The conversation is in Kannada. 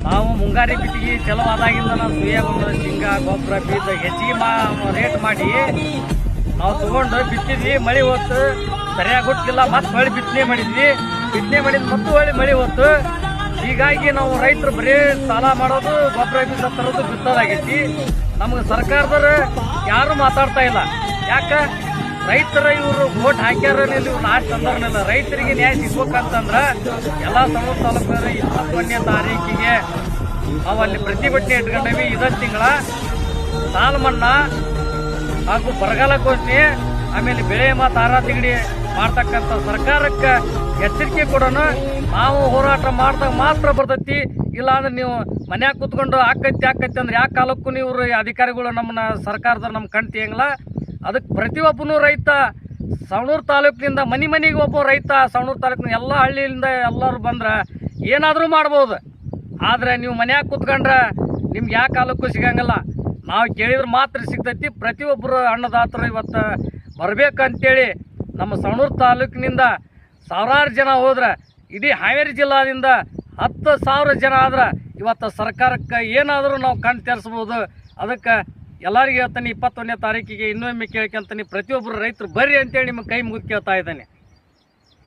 ನಾವು ಮುಂಗಾರಿ ಬಿತ್ತಿಗೆ ಚಲೋ ಆದಾಗಿಂದ ನಾವು ಸೂರ್ಯಗೊಂಡು ಶೇಂಗಾ ಗೊಬ್ಬರ ಬೀಜ ಹೆಚ್ಚಿಗೆ ರೇಟ್ ಮಾಡಿ ನಾವು ತಗೊಂಡು ಬಿತ್ತಿದ್ವಿ. ಮಳೆ ಹೊತ್ತು ಸರಿಯಾಗಿ ಹುಟ್ಟಿಲ್ಲ, ಮತ್ತೆ ಹೊಳ್ಳಿ ಬಿತ್ತನೆ ಮಾಡಿದ್ವಿ. ಬಿತ್ತನೆ ಮಾಡಿದ ಮತ್ತು ಹೊಳ್ಳಿ ಮಳೆ ಹೊತ್ತು. ಹೀಗಾಗಿ ನಾವು ರೈತರು ಬರೀ ಸಾಲ ಮಾಡೋದು, ಗೊಬ್ಬರ ಬೀಜ ತರೋದು, ಬಿತ್ತೋದಾಗೈತಿ. ನಮ್ಗೆ ಸರ್ಕಾರದವ್ರು ಯಾರು ಮಾತಾಡ್ತಾ ಇಲ್ಲ. ಯಾಕೆ ರೈತರ ಇವರು ವೋಟ್ ಹಾಕ್ಯಾರ ಇವ್ರು ಲಾಸ್ಟ್ ಅಂದ್ರನಿಲ್ಲ. ರೈತರಿಗೆ ನ್ಯಾಯ ಸಿಗ್ಬೇಕಂತಂದ್ರೆ ಎಲ್ಲ ಸಮೂಹ ತಾಲೂಕಿನ 21ನೇ ತಾರೀಕಿಗೆ ನಾವು ಅಲ್ಲಿ ಪ್ರತಿಭಟನೆ ಇಟ್ಕೊಂಡೀವಿ. ಇದೊಂದು ತಿಂಗಳ ಸಾಲ ಮನ್ನಾ ಹಾಗೂ ಬರಗಾಲ ಘೋಷಣೆ, ಆಮೇಲೆ ಬೆಳೆ ಮತ್ತು ಆಹಾರ ತಿಗಡಿ ಮಾಡ್ತಕ್ಕಂಥ ಸರ್ಕಾರಕ್ಕೆ ಎಚ್ಚರಿಕೆ ಕೊಡೋಣ. ನಾವು ಹೋರಾಟ ಮಾಡಿದಾಗ ಮಾತ್ರ ಬರ್ತೈತಿ. ಇಲ್ಲಾಂದ್ರೆ ನೀವು ಮನ್ಯಾಗ ಕೂತ್ಕೊಂಡು ಆಕೈತಿ ಅಂದ್ರೆ ಯಾವ ಕಾಲಕ್ಕೂ ನೀವು ಅಧಿಕಾರಿಗಳು ನಮ್ಮನ್ನ ಸರ್ಕಾರದವ್ರು ನಮ್ಮ ಕಣ್ ತೆಗಿಯಂಗಿಲ್ಲ. ಅದಕ್ಕೆ ಪ್ರತಿಯೊಬ್ಬನೂ ರೈತ ಸವಣೂರು ತಾಲೂಕಿನಿಂದ ಮನೆಗೆ ಒಬ್ಬ ರೈತ ಸವಣೂರು ತಾಲೂಕಿನ ಎಲ್ಲ ಹಳ್ಳಿಯಿಂದ ಎಲ್ಲರೂ ಬಂದ್ರೆ ಏನಾದರೂ ಮಾಡ್ಬೋದು. ಆದರೆ ನೀವು ಮನ್ಯಾಗ ಕೂತ್ಕೊಂಡ್ರೆ ನಿಮ್ಗೆ ಯಾವ ಕಾಲಕ್ಕೂ ಸಿಗಂಗಿಲ್ಲ. ನಾವು ಕೇಳಿದ್ರೆ ಮಾತ್ರ ಸಿಗ್ತೈತಿ. ಪ್ರತಿಯೊಬ್ಬರು ಅನ್ನದಾತರು ಇವತ್ತು ಬರಬೇಕಂತೇಳಿ ನಮ್ಮ ಸವಣೂರು ತಾಲೂಕಿನಿಂದ ಸಾವಿರಾರು ಜನ ಹೋದ್ರೆ, ಇಡೀ ಹಾವೇರಿ ಜಿಲ್ಲಾದಿಂದ 10,000 ಜನ ಆದ್ರೆ ಇವತ್ತು ಸರ್ಕಾರಕ್ಕೆ ಏನಾದರೂ ನಾವು ಕಣ್ ತೆರೆಸ್ಬೋದು. ಅದಕ್ಕೆ ಎಲ್ಲರಿಗೆ ಹೇಳ್ತಾನೆ 21ನೇ ತಾರೀಕಿಗೆ ಇನ್ನೊಮ್ಮೆ ಕೇಳ್ಕೊಂತಾನೆ, ಪ್ರತಿಯೊಬ್ಬರು ರೈತರು ಬರ್ರಿ ಅಂತೇಳಿ ನಿಮಗೆ ಕೈ ಮುಗಿದು ಕೇಳ್ತಾ ಇದ್ದಾನೆ.